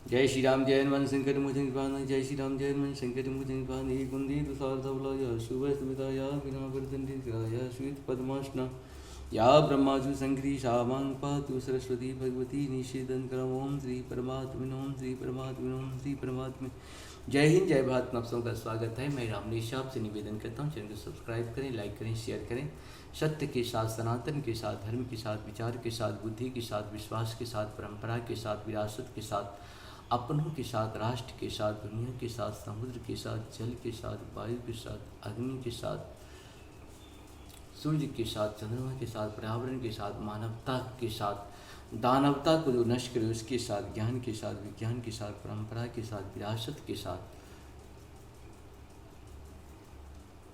जय श्री राम जय हनुमान शंकर मोचन कृपान जय श्री राम जय हनुमान शंकर मोचन कृपान ये कुंदी तुषार धवलाय शुभ स्मिता या विना वर्धन्ति या श्वेत पद्मासना या ब्रह्माजु संक्री शामांग पातु सरस्वती भगवती निषेधन करम ओम श्री परमात्मा ओम श्री परमात्मा ओम श्री परमात्मा। जय हिंद जय भारत। आप सबका स्वागत है। मैं रामनेश आपसे निवेदन करता हूँ चैनल को सब्सक्राइब करें, लाइक करें, शेयर करें। सत्य के साथ, सनातन के साथ, धर्म के साथ, विचार के साथ, बुद्धि के साथ, विश्वास के साथ, परंपरा के साथ, विरासत के साथ, अपनों के साथ, राष्ट्र के साथ, दुनिया के साथ, समुद्र के साथ, जल के साथ, वायु के साथ, अग्नि के साथ, सूर्य के साथ, चंद्रमा के साथ, पर्यावरण के साथ, मानवता के साथ, दानवता को जो नष्ट करे उसके साथ, ज्ञान के साथ, विज्ञान के साथ, परंपरा के साथ, विरासत के साथ,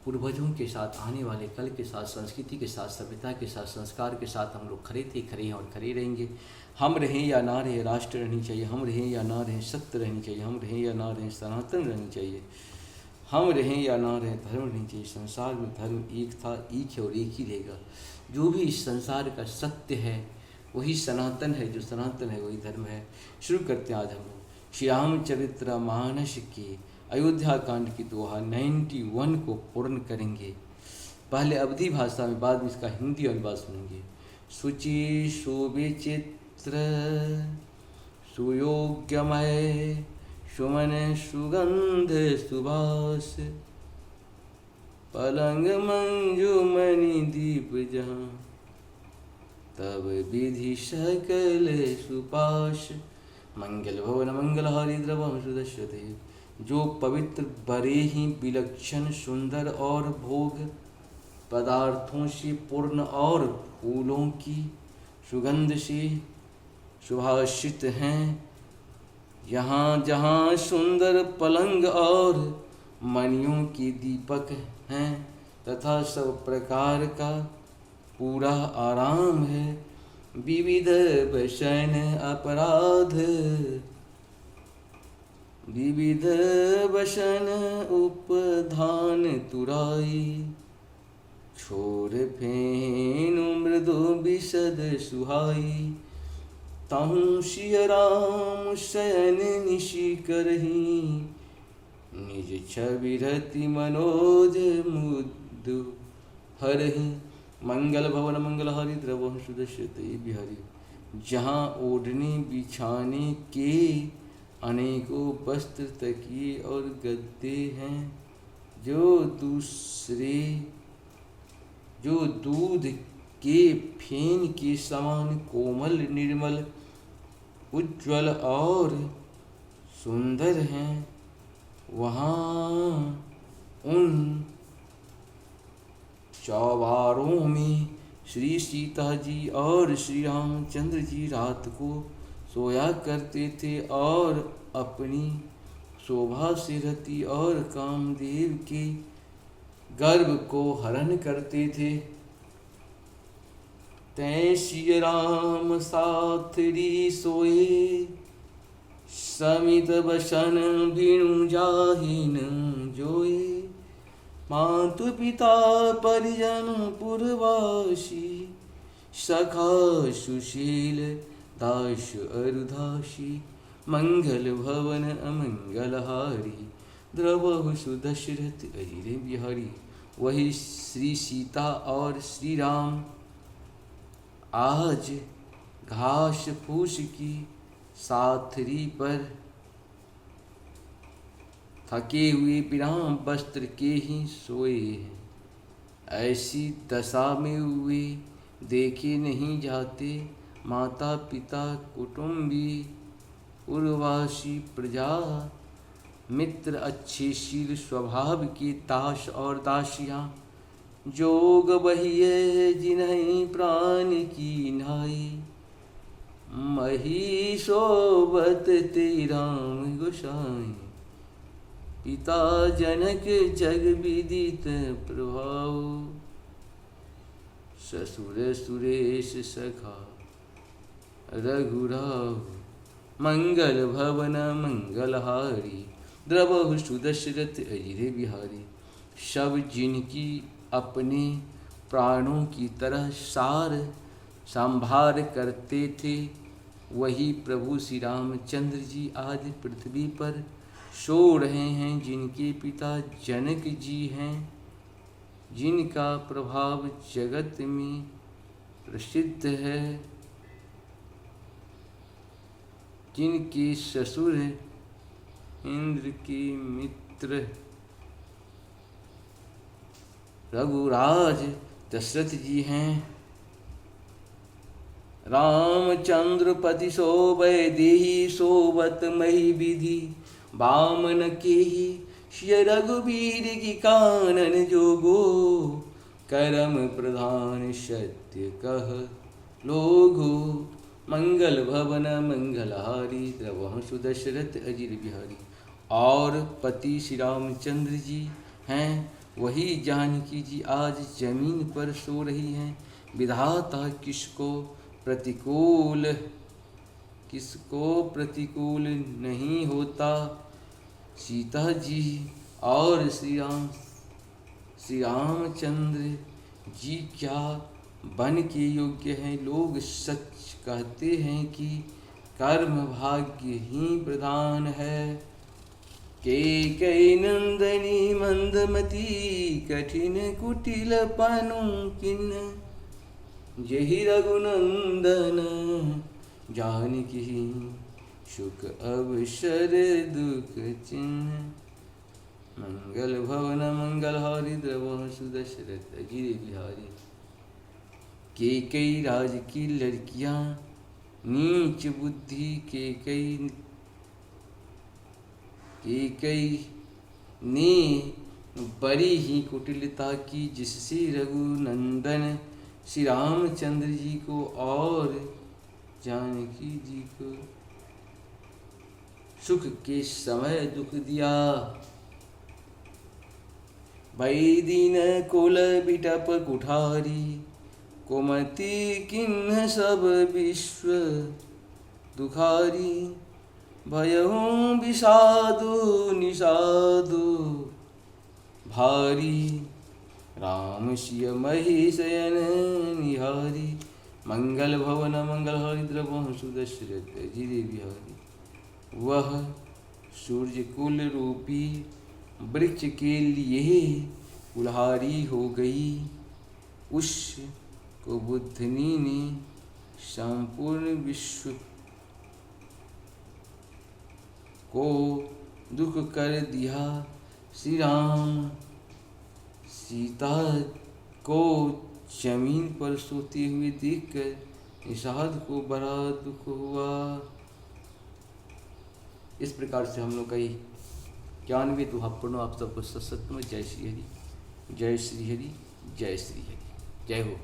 पूर्वजों के साथ, आने वाले कल के साथ, संस्कृति के साथ, सभ्यता के साथ, संस्कार के साथ हम लोग खड़े थे, खड़े हैं और खड़े रहेंगे। हम रहें या ना रहें, राष्ट्र रहनी चाहिए। हम रहें या ना रहें, सत्य रहनी चाहिए। हम रहें या ना रहें, सनातन रहनी चाहिए। हम रहें या ना रहें, धर्म रहनी चाहिए। संसार में धर्म एक था, एक है और एक ही रहेगा। जो भी इस संसार का सत्य है वही सनातन है, जो सनातन है वही धर्म है। शुरू करते हैं आज हम लोग श्री रामचरित्र मानस की अयोध्या कांड की दोहा 91 को पूर्ण करेंगे। पहले अवधी भाषा में, बाद में इसका हिंदी अनुवाद सुनेंगे। शुचि सुविचित्र सुयोग्यमय सुमन सुगंध सुभाष पलंग मंजुमणि दीप जहाँ तब विधि सकल सुपाश मंगल भवन मंगलहारी द्रवम सुदश्यते। जो पवित्र बड़े ही विलक्षण सुंदर और भोग पदार्थों से पूर्ण और फूलों की सुगंध से सुभाषित हैं, यहाँ जहाँ सुंदर पलंग और मणियों के दीपक हैं तथा सब प्रकार का पूरा आराम है। विविध वसन अपराध विविध वसन उपधान तुराई छोर फेनु मृदु विशद सुहाई। ताहू सिय राम शयन निशि करही निज छवि रति मनोज मुदु हरहि। मंगल भवन मंगलहारी द्रवह सुदश्यते बिहारी। जहाँ ओढ़ने बिछाने के अनेकों वस्त्र तकिए और गद्दे हैं, जो दूध के फेन के समान कोमल निर्मल उज्ज्वल और सुंदर हैं, वहाँ उन चौबारों में श्री सीता जी और श्री रामचंद्र जी रात को सोया करते थे और अपनी शोभा से रति और कामदेव के गर्भ को हरण करते थे। तै सिय राम साथरी सोए समित बसन बिनु जाहिन जोए। मातु पिता परिजन पुरवासी सखा सुशील दास अरुदासी। मंगल भवन अमंगलहारी द्रवहु सुदशरथ अजिर बिहारी। वही श्री सीता और श्री राम आज घास फूस की साथरी पर थके हुए विराम वस्त्र के ही सोए हैं। ऐसी दशा में हुए देखे नहीं जाते माता पिता कुटुंबी उर्वासी प्रजा मित्र अच्छे शील स्वभाव के दास और दासियाँ। जोग बहिए जिन्हें प्राण की नाई मही सोबत ते राम गोसाई। पिता जनक जग विदित प्रभाव ससुर सुरेश सखा रघुराव। मंगल भवन मंगलहारी द्रवहु सुदशरथ अजिर बिहारी। सब जिनकी अपने प्राणों की तरह सार संभार करते थे वही प्रभु श्री रामचंद्र जी आज पृथ्वी पर सो रहे हैं, जिनके पिता जनक जी हैं, जिनका प्रभाव जगत में प्रसिद्ध है, जिनके ससुर इंद्र के मित्र रघुराज दशरथ जी हैं। रामचंद्र पति सोबै देहि सोबत मही विधि, बामन के ही श्री रघुवीर की कानन जोगो, करम प्रधान सत्य कह लोगो, मंगल भवन मंगलहारी द्रवहु सुदशरथ अजिर बिहारी। और पति श्री रामचंद्र जी हैं, वही जानकी जी आज जमीन पर सो रही हैं। विधाता किसको प्रतिकूल नहीं होता। सीता जी और श्री रामचंद्र जी क्या बन के योग्य हैं। लोग सच कहते हैं कि कर्म भाग्य ही प्रधान है। कैकेयी नंदनी मंदमती, कठिन कुटिल पनु किन, जहि रघुनंदन जानकी, सुख अवसर दुख चिन्ह, मंगल भवन मंगलहारी द्रवहु सुदशरथ अजिर बिहारी। कैकेयी राज की लड़कियां नीच बुद्धि, कैकेयी ने बड़ी ही कुटिलता की, जिससे रघुनंदन श्री रामचंद्र जी को और जानकी जी को सुख के समय दुख दिया। बैदीन कुल बिटप कुठारी, कुमति किन्ह सब विश्व दुखारी, भयहु विषादु निषादु भारी, राम सिय महिषयन निहारी, मंगल भवन मंगलहारी द्रवहु सुदशरथ अजिर बिहारी। वह सूर्य कुल रूपी वृक्ष के लिए कुल्हारी हो गई। उसको बुद्धनी ने संपूर्ण विश्व को दुख कर दिया। श्री राम सीता को जमीन पर सोते हुए देखकर निषाद को बड़ा दुख हुआ। इस प्रकार से हम लोग का 91 दोहा पूर्ण आप सबको सत्संग में। जय श्री हरि, जय श्री हरि, जय श्री हरि, जय हो।